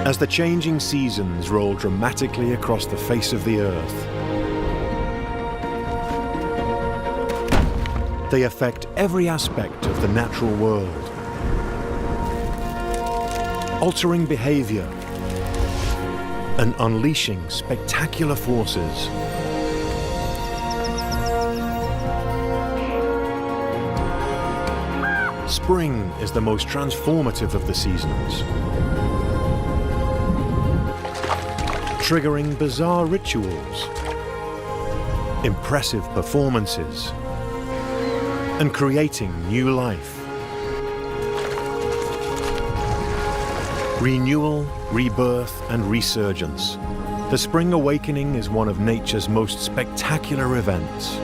As the changing seasons roll dramatically across the face of the earth, they affect every aspect of the natural world, altering behavior and unleashing spectacular forces. Spring is the most transformative of the seasons, triggering bizarre rituals, impressive performances, and creating new life. Renewal, rebirth, and resurgence. The Spring Awakening is one of nature's most spectacular events.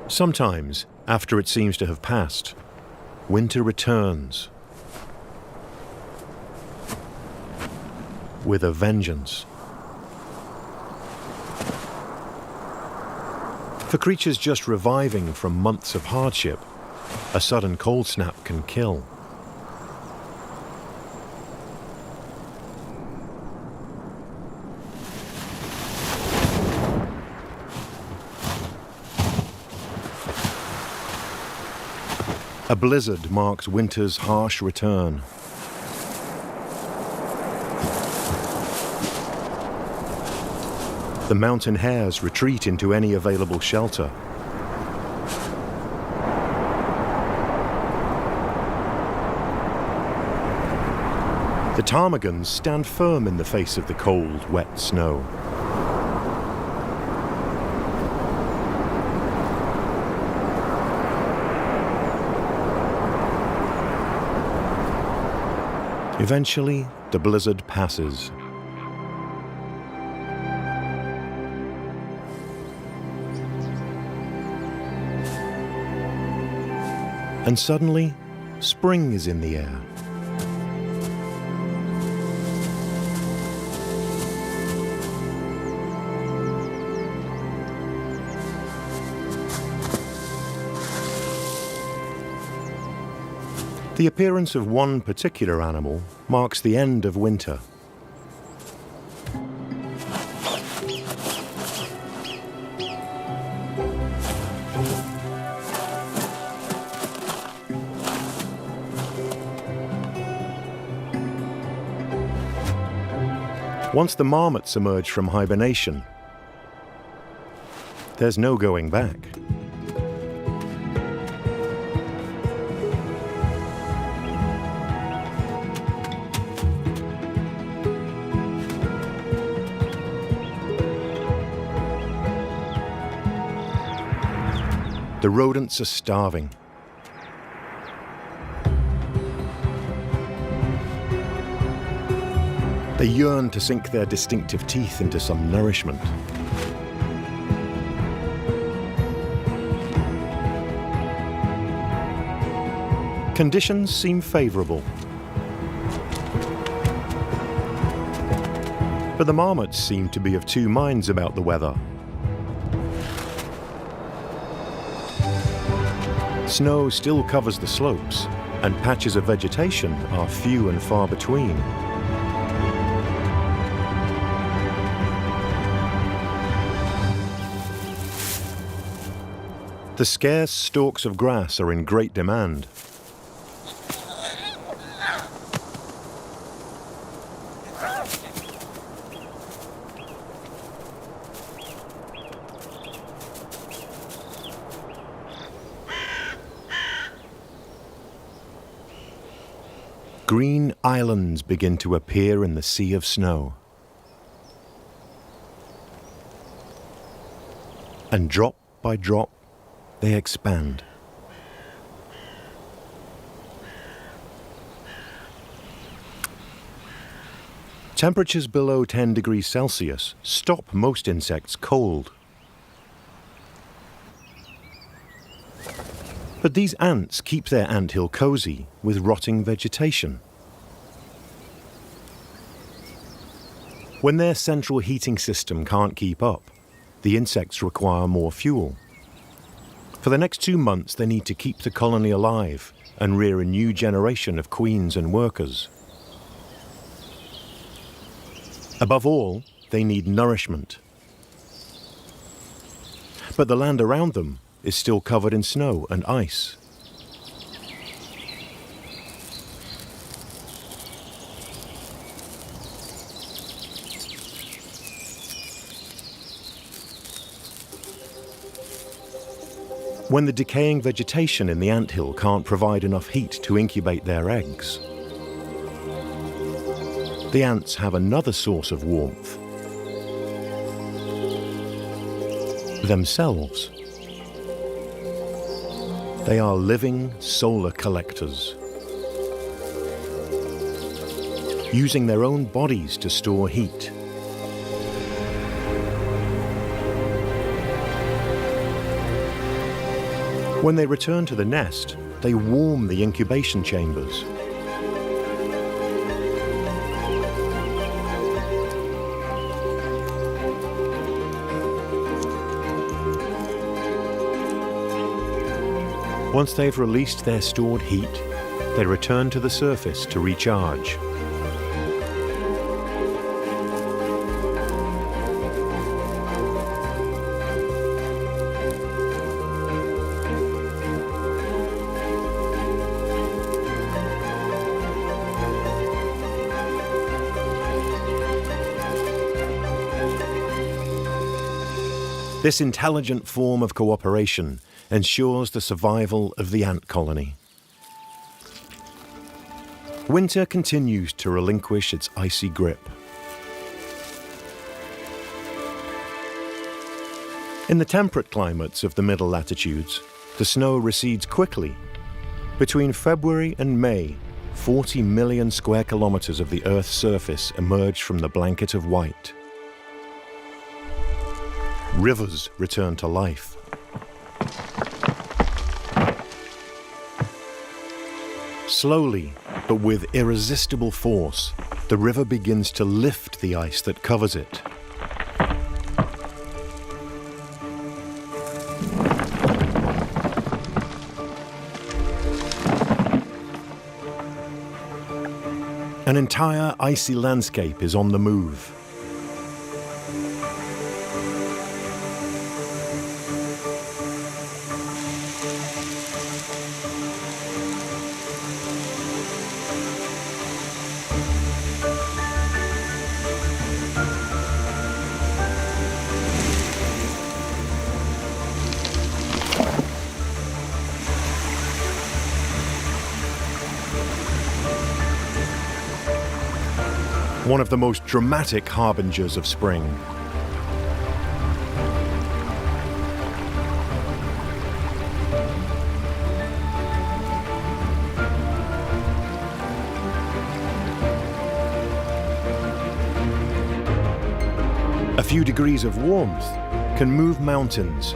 Sometimes, after it seems to have passed, winter returns with a vengeance. For creatures just reviving from months of hardship, a sudden cold snap can kill. A blizzard marks winter's harsh return. The mountain hares retreat into any available shelter. The ptarmigans stand firm in the face of the cold, wet snow. Eventually, the blizzard passes. And suddenly, spring is in the air. The appearance of one particular animal marks the end of winter. Once the marmots emerge from hibernation, there's no going back. The rodents are starving. They yearn to sink their distinctive teeth into some nourishment. Conditions seem favorable. But the marmots seem to be of two minds about the weather. Snow still covers the slopes, and patches of vegetation are few and far between. The scarce stalks of grass are in great demand. Green islands begin to appear in the sea of snow. And drop by drop, they expand. Temperatures below 10 degrees Celsius stop most insects cold. But these ants keep their anthill cozy with rotting vegetation. When their central heating system can't keep up, the insects require more fuel. For the next 2 months, they need to keep the colony alive and rear a new generation of queens and workers. Above all, they need nourishment. But the land around them is still covered in snow and ice. When the decaying vegetation in the anthill can't provide enough heat to incubate their eggs, the ants have another source of warmth: themselves. They are living solar collectors, using their own bodies to store heat. When they return to the nest, they warm the incubation chambers. Once they've released their stored heat, they return to the surface to recharge. This intelligent form of cooperation ensures the survival of the ant colony. Winter continues to relinquish its icy grip. In the temperate climates of the middle latitudes, the snow recedes quickly. Between February and May, 40 million square kilometers of the Earth's surface emerge from the blanket of white. Rivers return to life. Slowly, but with irresistible force, the river begins to lift the ice that covers it. An entire icy landscape is on the move. One of the most dramatic harbingers of spring. A few degrees of warmth can move mountains.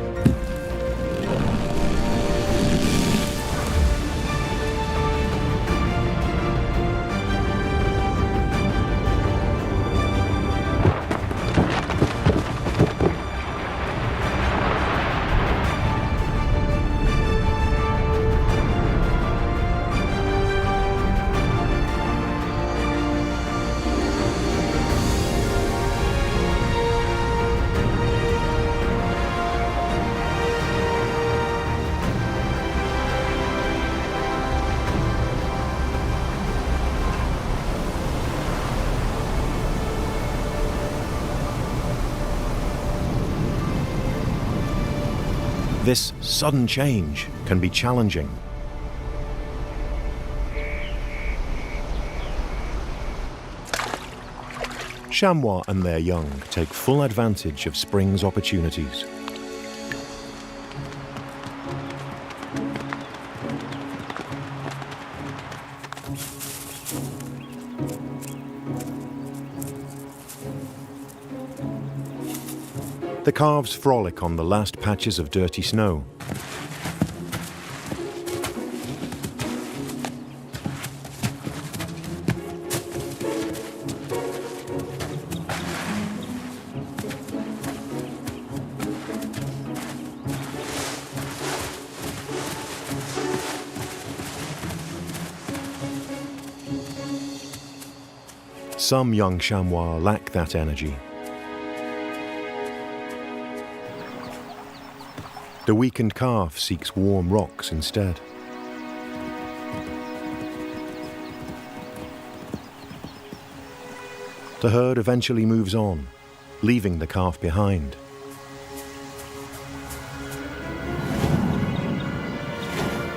This sudden change can be challenging. Chamois and their young take full advantage of spring's opportunities. The calves frolic on the last patches of dirty snow. Some young chamois lack that energy. The weakened calf seeks warm rocks instead. The herd eventually moves on, leaving the calf behind.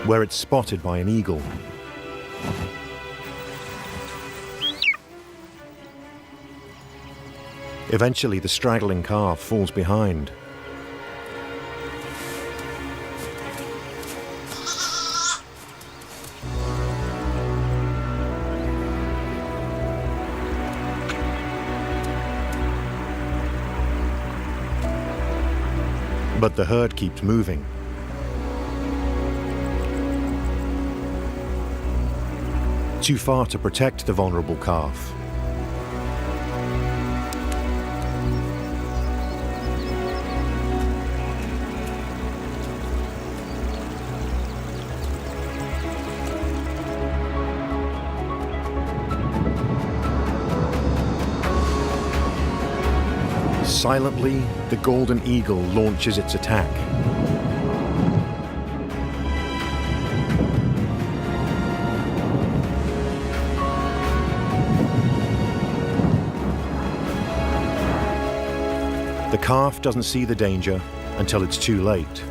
Where it's spotted by an eagle. Eventually, the straggling calf falls behind. But the herd keeps moving. Too far to protect the vulnerable calf. Silently, the golden eagle launches its attack. The calf doesn't see the danger until it's too late.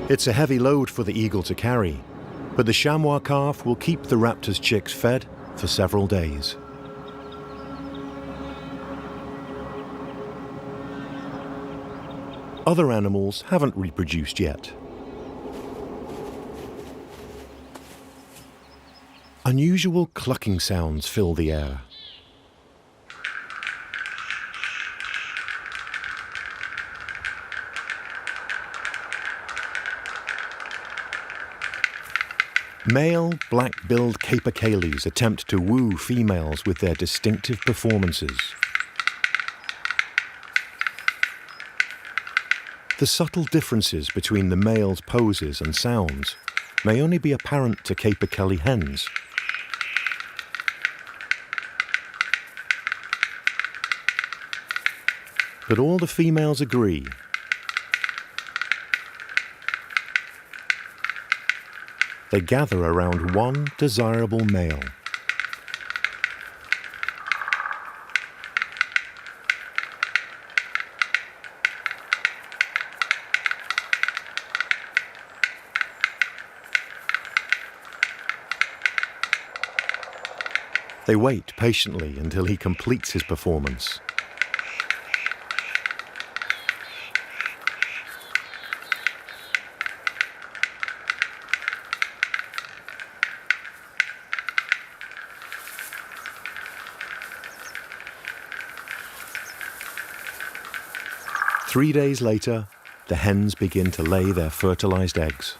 It's a heavy load for the eagle to carry, but the chamois calf will keep the raptor's chicks fed for several days. Other animals haven't reproduced yet. Unusual clucking sounds fill the air. Male black-billed capercaillies attempt to woo females with their distinctive performances. The subtle differences between the male's poses and sounds may only be apparent to capercaillie hens. But all the females agree. They gather around one desirable male. They wait patiently until he completes his performance. Three days later, the hens begin to lay their fertilized eggs.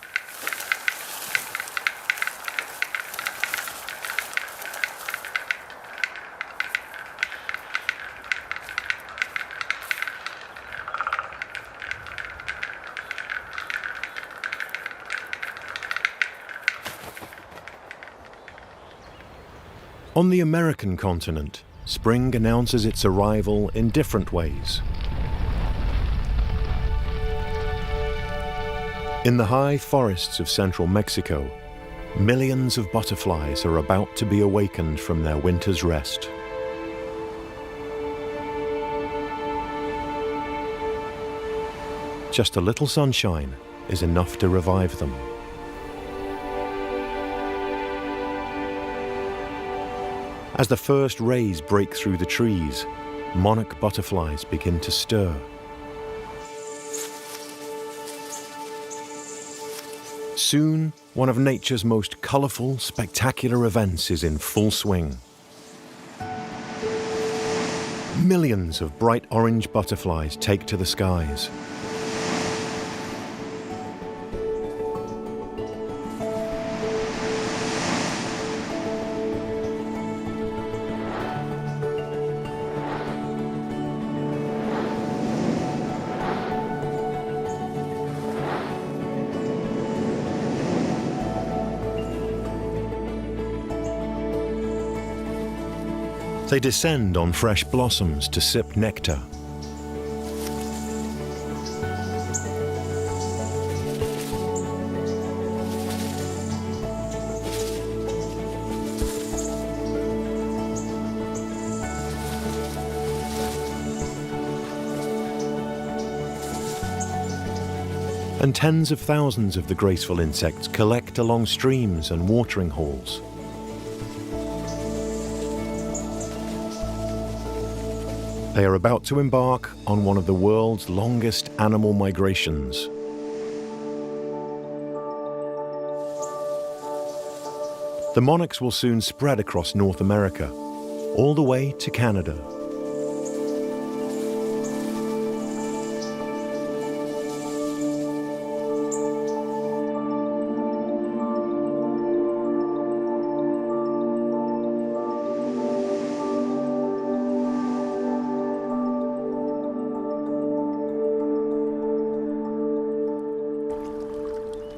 On the American continent, spring announces its arrival in different ways. In the high forests of central Mexico, millions of butterflies are about to be awakened from their winter's rest. Just a little sunshine is enough to revive them. As the first rays break through the trees, monarch butterflies begin to stir. Soon, one of nature's most colorful, spectacular events is in full swing. millions of bright orange butterflies take to the skies. They descend on fresh blossoms to sip nectar. And tens of thousands of the graceful insects collect along streams and watering holes. They are about to embark on one of the world's longest animal migrations. The monarchs will soon spread across North America, all the way to Canada.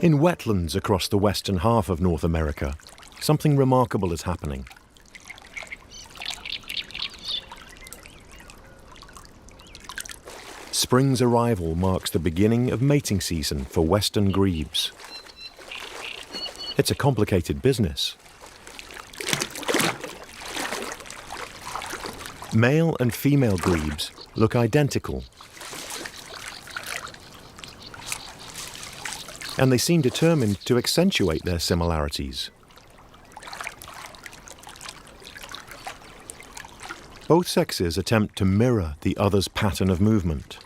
In wetlands across the western half of North America, something remarkable is happening. Spring's arrival marks the beginning of mating season for western grebes. It's a complicated business. Male and female grebes look identical, and they seem determined to accentuate their similarities. Both sexes attempt to mirror the other's pattern of movement.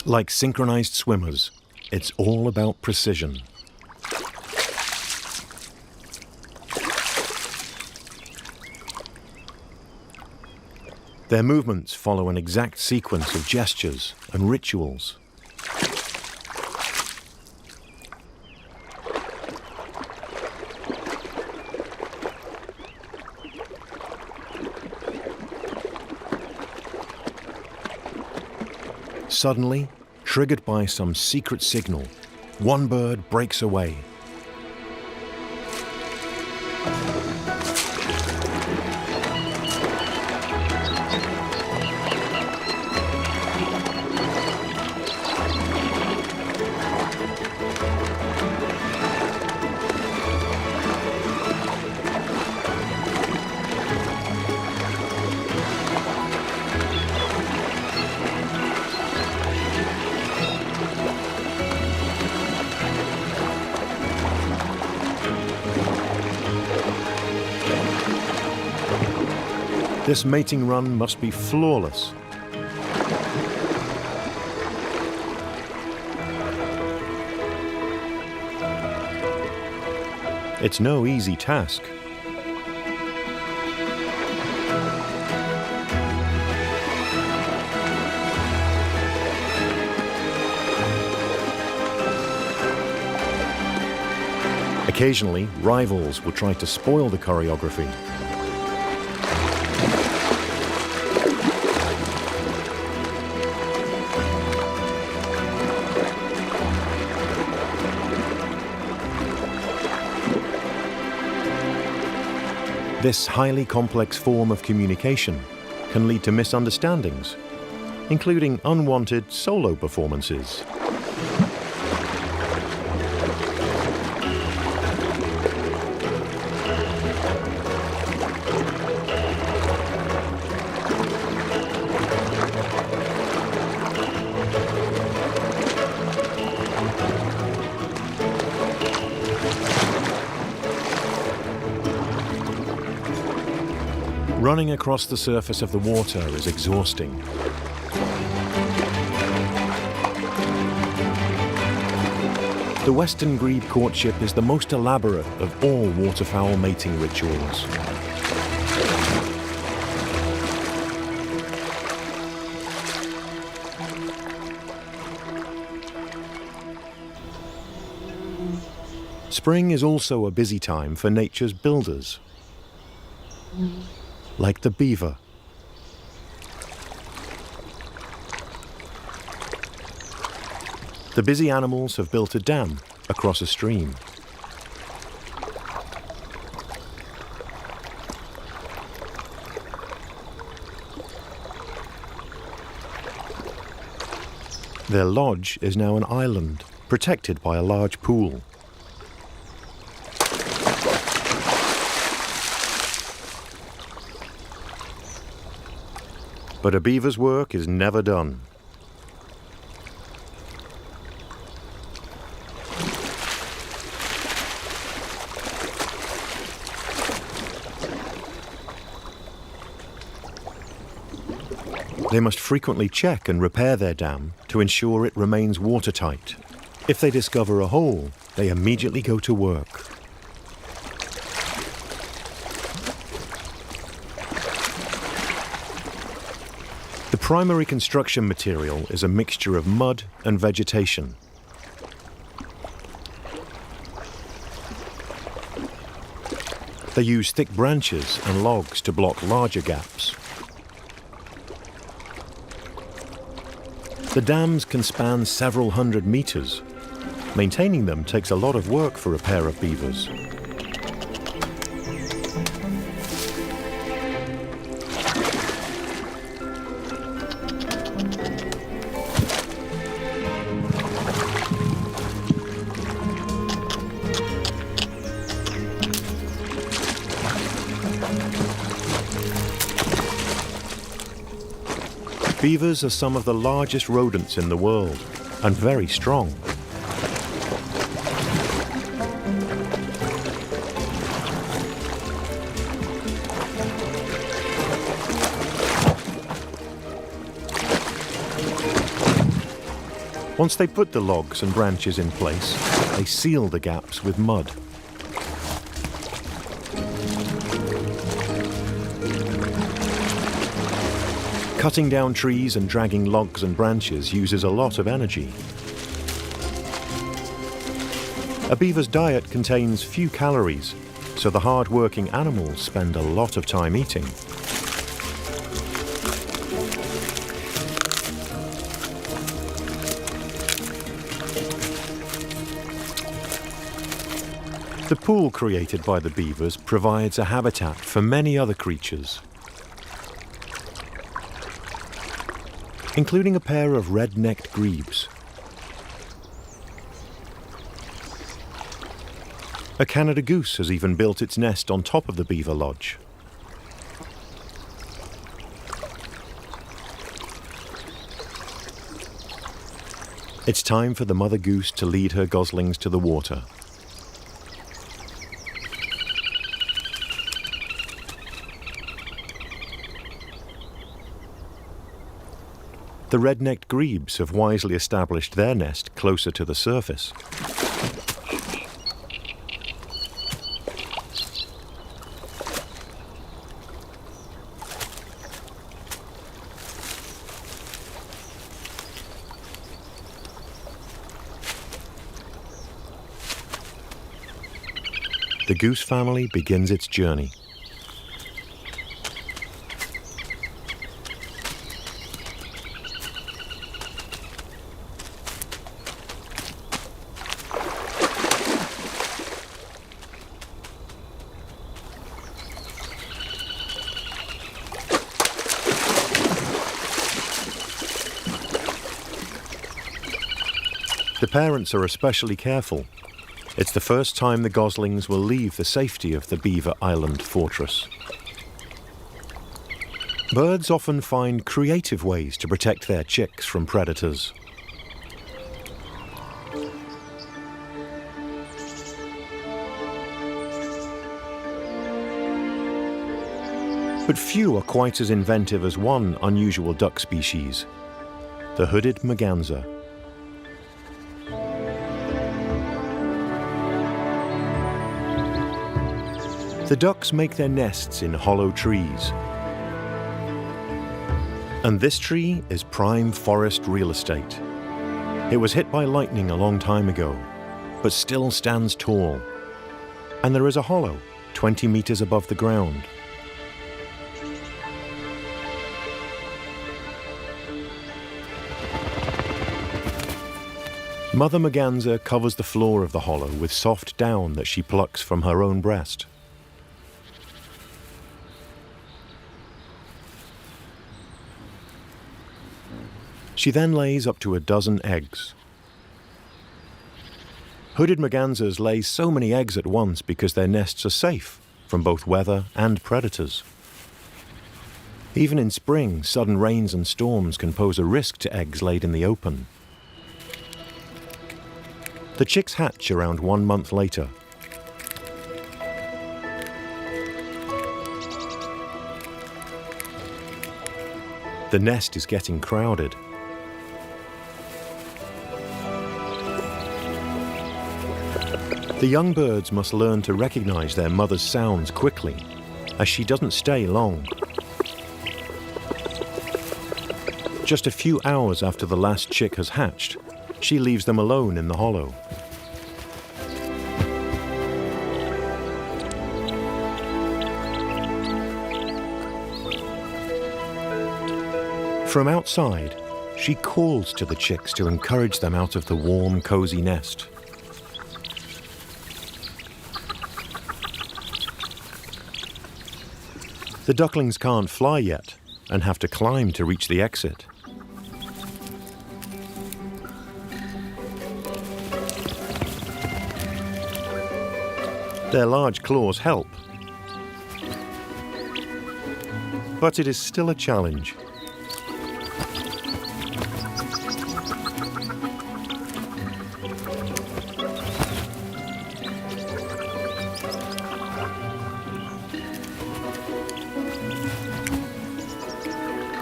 Like synchronized swimmers, it's all about precision. Their movements follow an exact sequence of gestures and rituals. Suddenly, triggered by some secret signal, one bird breaks away. This mating run must be flawless. It's no easy task. Occasionally, rivals will try to spoil the choreography. This highly complex form of communication can lead to misunderstandings, including unwanted solo performances. Running across the surface of the water is exhausting. The western grebe courtship is the most elaborate of all waterfowl mating rituals. Spring is also a busy time for nature's builders, like the beaver. The busy animals have built a dam across a stream. Their lodge is now an island, protected by a large pool. But a beaver's work is never done. They must frequently check and repair their dam to ensure it remains watertight. If they discover a hole, they immediately go to work. The primary construction material is a mixture of mud and vegetation. They use thick branches and logs to block larger gaps. The dams can span several hundred meters. Maintaining them takes a lot of work for a pair of beavers. Beavers are some of the largest rodents in the world, and very strong. Once they put the logs and branches in place, they seal the gaps with mud. Cutting down trees and dragging logs and branches uses a lot of energy. A beaver's diet contains few calories, so the hard-working animals spend a lot of time eating. The pool created by the beavers provides a habitat for many other creatures, including a pair of red-necked grebes. A Canada goose has even built its nest on top of the beaver lodge. It's time for the mother goose to lead her goslings to the water. The red-necked grebes have wisely established their nest closer to the surface. The goose family begins its journey. The parents are especially careful. It's the first time the goslings will leave the safety of the Beaver Island fortress. Birds often find creative ways to protect their chicks from predators. But few are quite as inventive as one unusual duck species, the hooded merganser. The ducks make their nests in hollow trees. And this tree is prime forest real estate. It was hit by lightning a long time ago, but still stands tall. And there is a hollow 20 meters above the ground. Mother merganser covers the floor of the hollow with soft down that she plucks from her own breast. She then lays up to a dozen eggs. Hooded mergansers lay so many eggs at once because their nests are safe from both weather and predators. Even in spring, sudden rains and storms can pose a risk to eggs laid in the open. The chicks hatch around 1 month later. The nest is getting crowded. The young birds must learn to recognize their mother's sounds quickly, as she doesn't stay long. Just a few hours after the last chick has hatched, she leaves them alone in the hollow. From outside, she calls to the chicks to encourage them out of the warm, cozy nest. The ducklings can't fly yet and have to climb to reach the exit. Their large claws help, but it is still a challenge.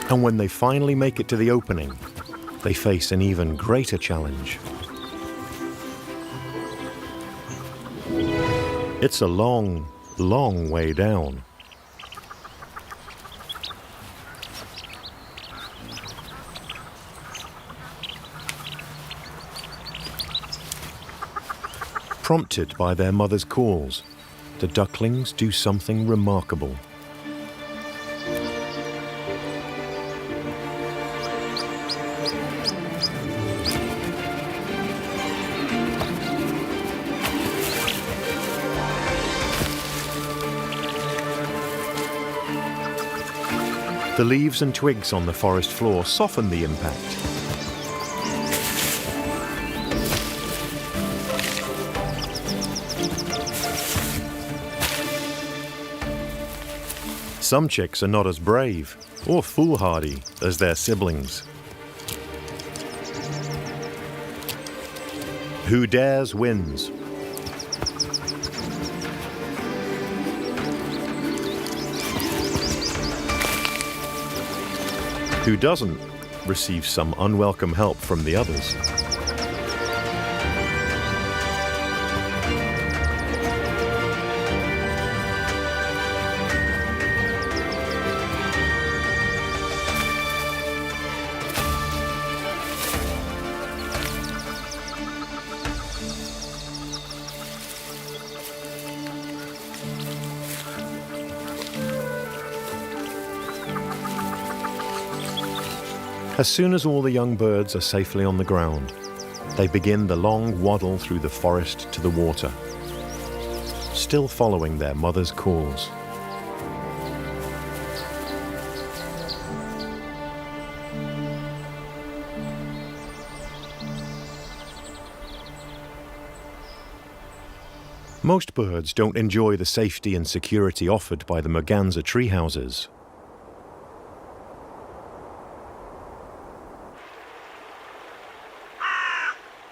And when they finally make it to the opening, they face an even greater challenge. It's a long, long way down. Prompted by their mother's calls, the ducklings do something remarkable. The leaves and twigs on the forest floor soften the impact. Some chicks are not as brave or foolhardy as their siblings. Who dares wins. Who doesn't receives some unwelcome help from the others. As soon as all the young birds are safely on the ground, they begin the long waddle through the forest to the water, still following their mother's calls. Most birds don't enjoy the safety and security offered by the merganser tree houses.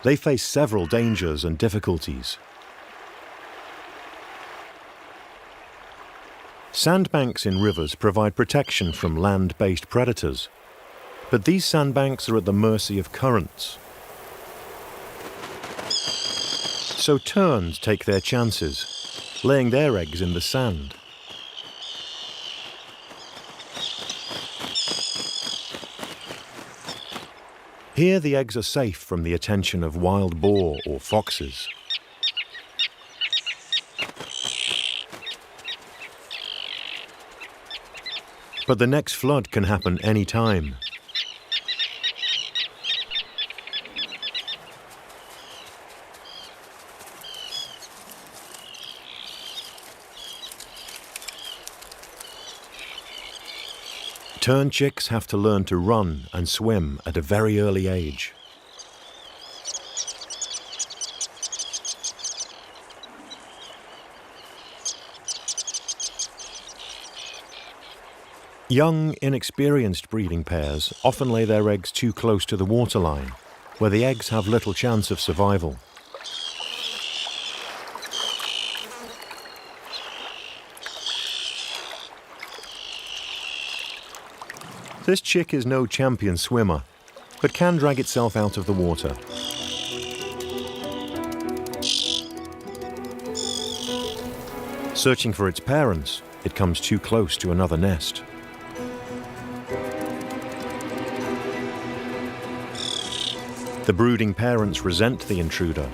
They face several dangers and difficulties. Sandbanks in rivers provide protection from land-based predators, but these sandbanks are at the mercy of currents. So terns take their chances, laying their eggs in the sand. Here the eggs are safe from the attention of wild boar or foxes. But the next flood can happen any time. Tern chicks have to learn to run and swim at a very early age. Young, inexperienced breeding pairs often lay their eggs too close to the waterline, where the eggs have little chance of survival. This chick is no champion swimmer, but can drag itself out of the water. Searching for its parents, it comes too close to another nest. The brooding parents resent the intruder.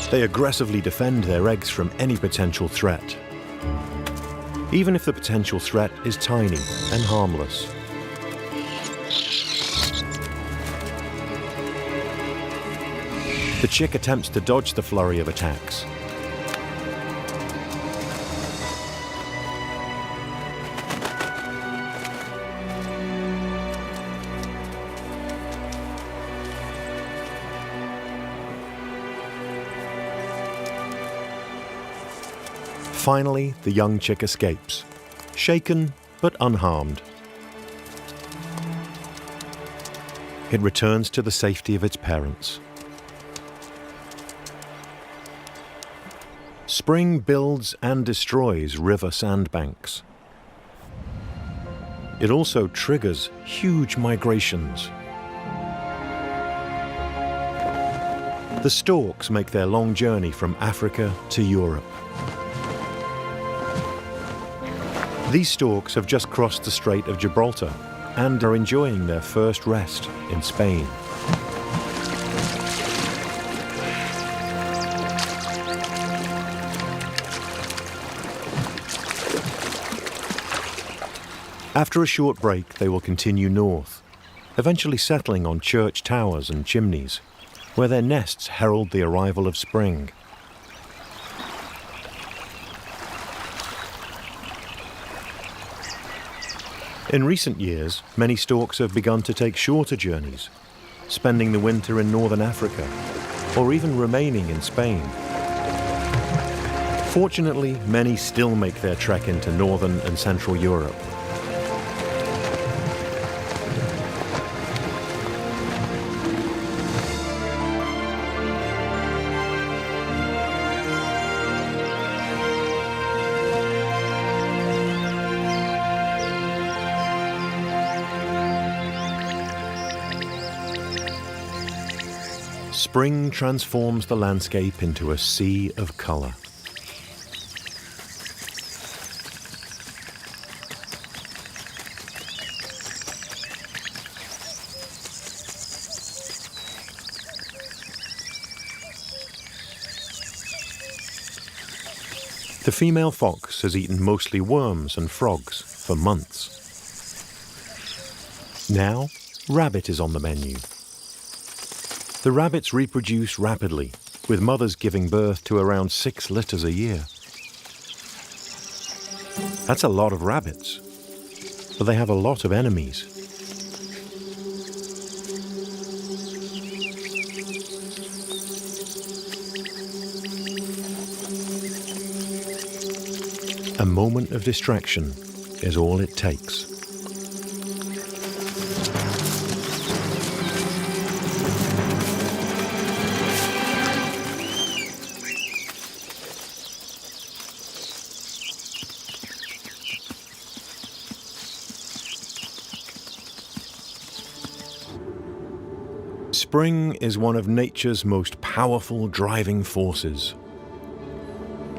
They aggressively defend their eggs from any potential threat, even if the potential threat is tiny and harmless. The chick attempts to dodge the flurry of attacks. Finally, the young chick escapes, shaken but unharmed. It returns to the safety of its parents. Spring builds and destroys river sandbanks. It also triggers huge migrations. The storks make their long journey from Africa to Europe. These storks have just crossed the Strait of Gibraltar and are enjoying their first rest in Spain. After a short break, they will continue north, eventually settling on church towers and chimneys, where their nests herald the arrival of spring. In recent years, many storks have begun to take shorter journeys, spending the winter in northern Africa, or even remaining in Spain. Fortunately, many still make their trek into northern and central Europe. Spring transforms the landscape into a sea of color. The female fox has eaten mostly worms and frogs for months. Now, rabbit is on the menu. The rabbits reproduce rapidly, with mothers giving birth to around 6 litters a year. That's a lot of rabbits, but they have a lot of enemies. A moment of distraction is all it takes. Spring is one of nature's most powerful driving forces,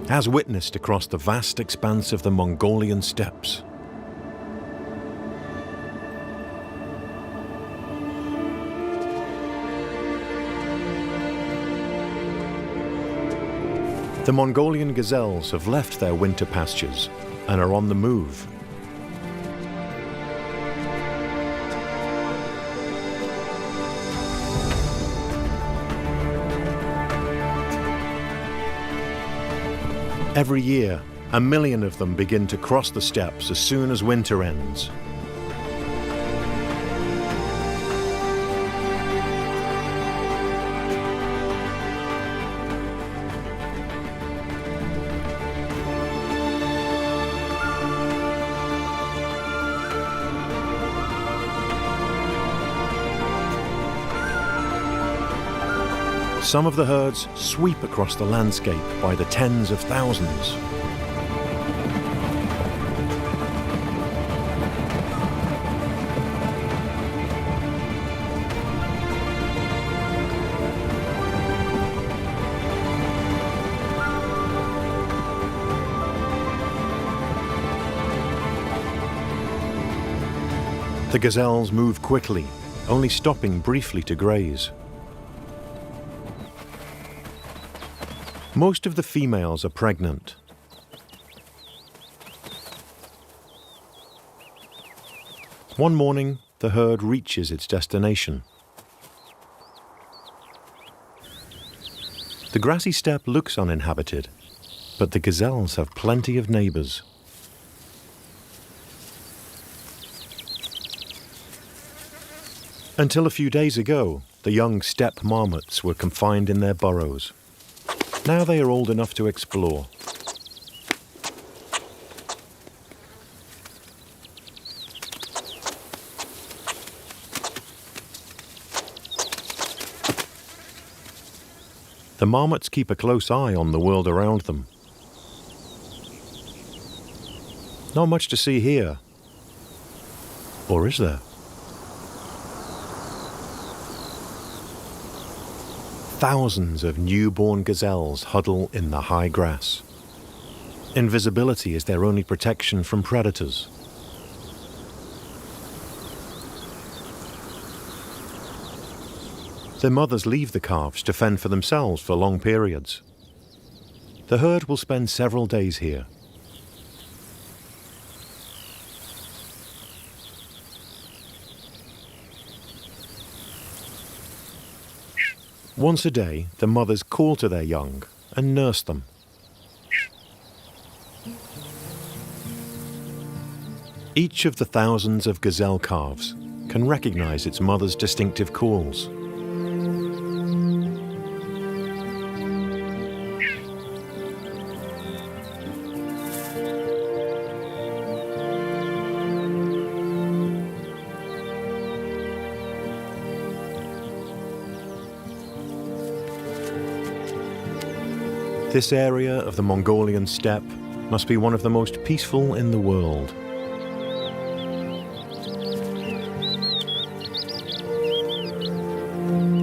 as witnessed across the vast expanse of the Mongolian steppes. The Mongolian gazelles have left their winter pastures and are on the move. Every year, 1 million of them begin to cross the steppes as soon as winter ends. Some of the herds sweep across the landscape by the tens of thousands. The gazelles move quickly, only stopping briefly to graze. Most of the females are pregnant. One morning, the herd reaches its destination. The grassy steppe looks uninhabited, but the gazelles have plenty of neighbors. Until a few days ago, the young steppe marmots were confined in their burrows. Now they are old enough to explore. The marmots keep a close eye on the world around them. Not much to see here. Or is there? Thousands of newborn gazelles huddle in the high grass. Invisibility is their only protection from predators. Their mothers leave the calves to fend for themselves for long periods. The herd will spend several days here. Once a day, the mothers call to their young and nurse them. Each of the thousands of gazelle calves can recognize its mother's distinctive calls. This area of the Mongolian steppe must be one of the most peaceful in the world.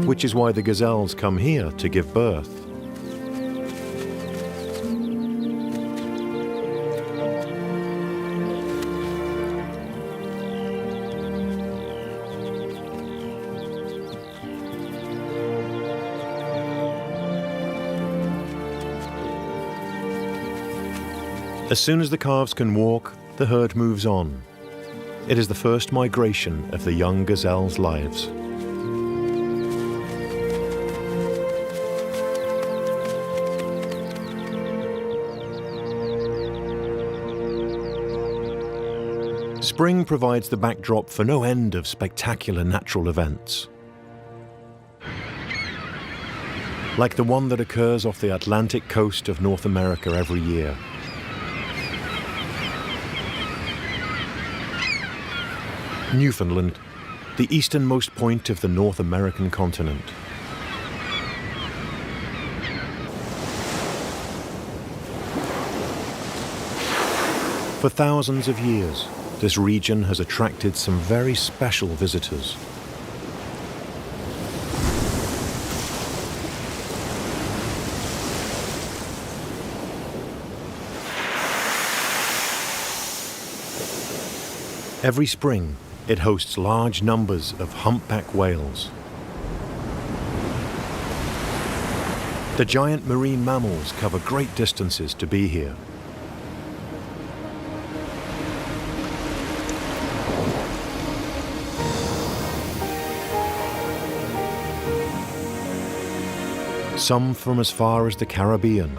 Which is why the gazelles come here to give birth. As soon as the calves can walk, the herd moves on. It is the first migration of the young gazelles' lives. Spring provides the backdrop for no end of spectacular natural events. Like the one that occurs off the Atlantic coast of North America every year. Newfoundland, the easternmost point of the North American continent. For thousands of years, this region has attracted some very special visitors. Every spring, it hosts large numbers of humpback whales. The giant marine mammals cover great distances to be here. Some from as far as the Caribbean.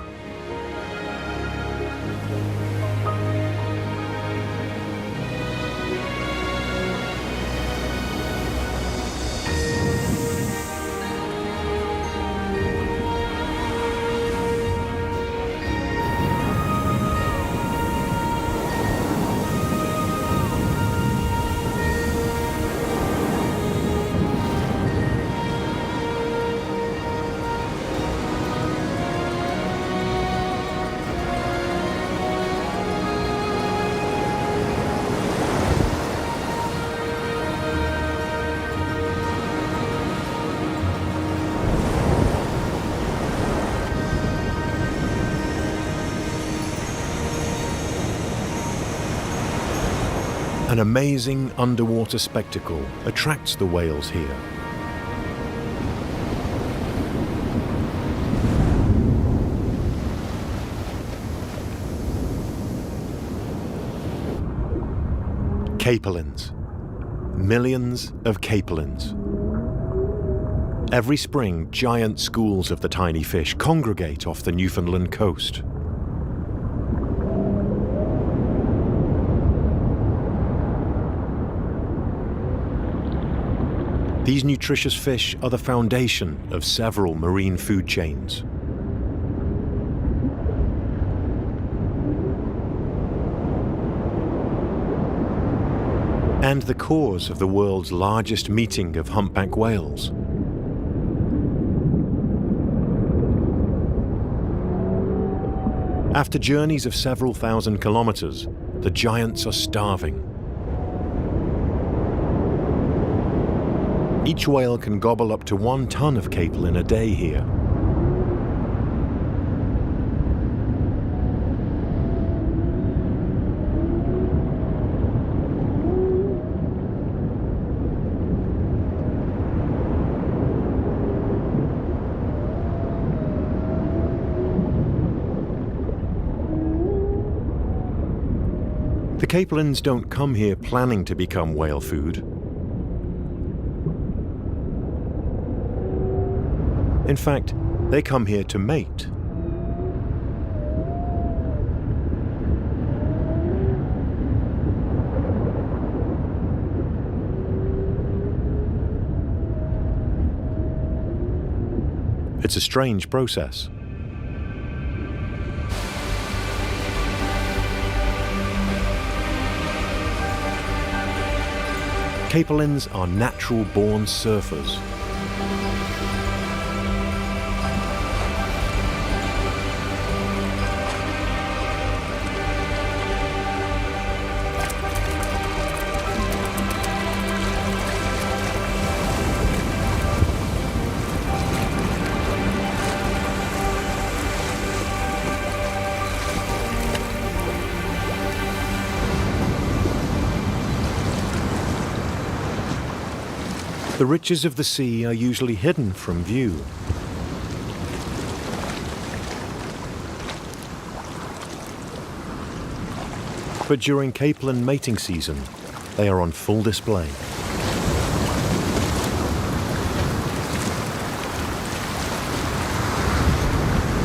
An amazing underwater spectacle attracts the whales here. Capelins. Millions of capelins. Every spring, giant schools of the tiny fish congregate off the Newfoundland coast. These nutritious fish are the foundation of several marine food chains. And the cause of the world's largest meeting of humpback whales. After journeys of several thousand kilometers, the giants are starving. Each whale can gobble up to 1 ton of capelin a day here. The capelins don't come here planning to become whale food. In fact, they come here to mate. It's a strange process. Capelins are natural-born surfers. The riches of the sea are usually hidden from view. But during capelin mating season, they are on full display.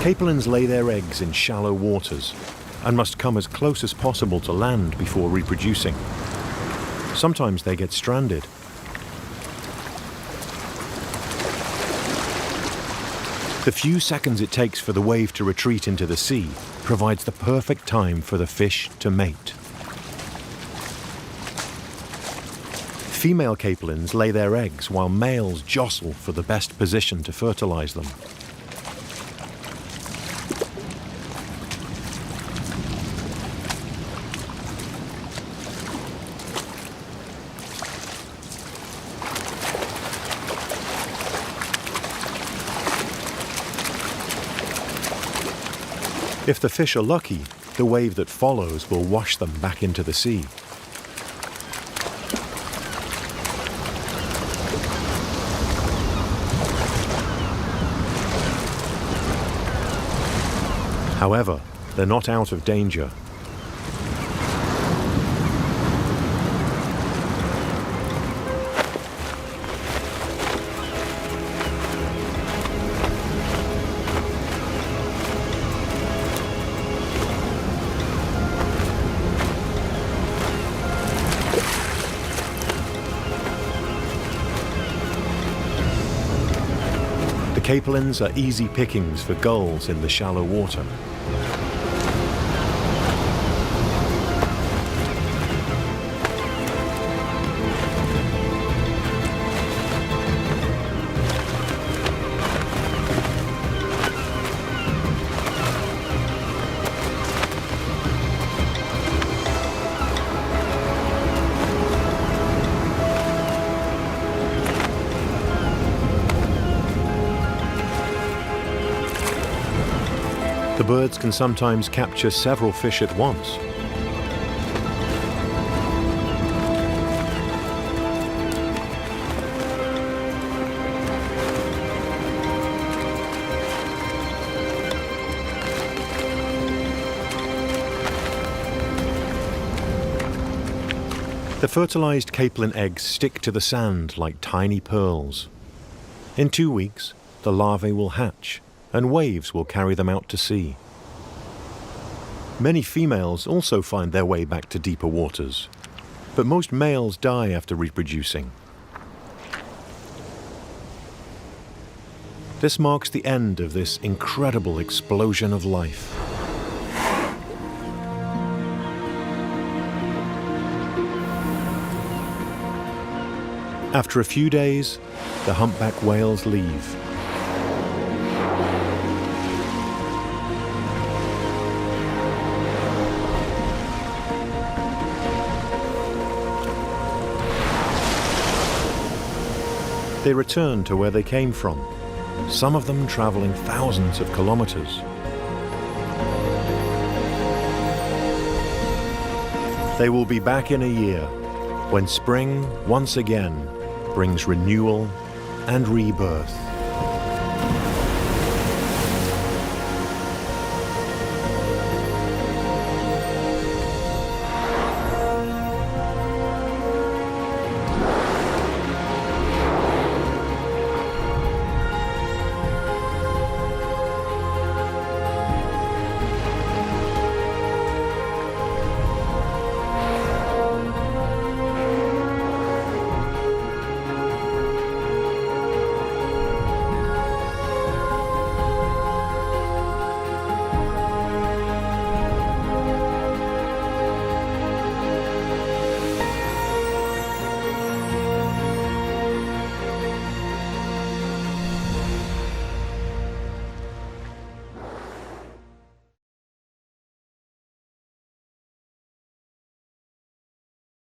Capelins lay their eggs in shallow waters and must come as close as possible to land before reproducing. Sometimes they get stranded. The few seconds it takes for the wave to retreat into the sea provides the perfect time for the fish to mate. Female capelins lay their eggs while males jostle for the best position to fertilize them. If the fish are lucky, the wave that follows will wash them back into the sea. However, they're not out of danger. The capelins are easy pickings for gulls in the shallow water. The birds can sometimes capture several fish at once. The fertilized capelin eggs stick to the sand like tiny pearls. In 2 weeks, the larvae will hatch, and waves will carry them out to sea. Many females also find their way back to deeper waters, but most males die after reproducing. This marks the end of this incredible explosion of life. After a few days, the humpback whales leave. They return to where they came from, some of them traveling thousands of kilometers. They will be back in a year, when spring once again brings renewal and rebirth.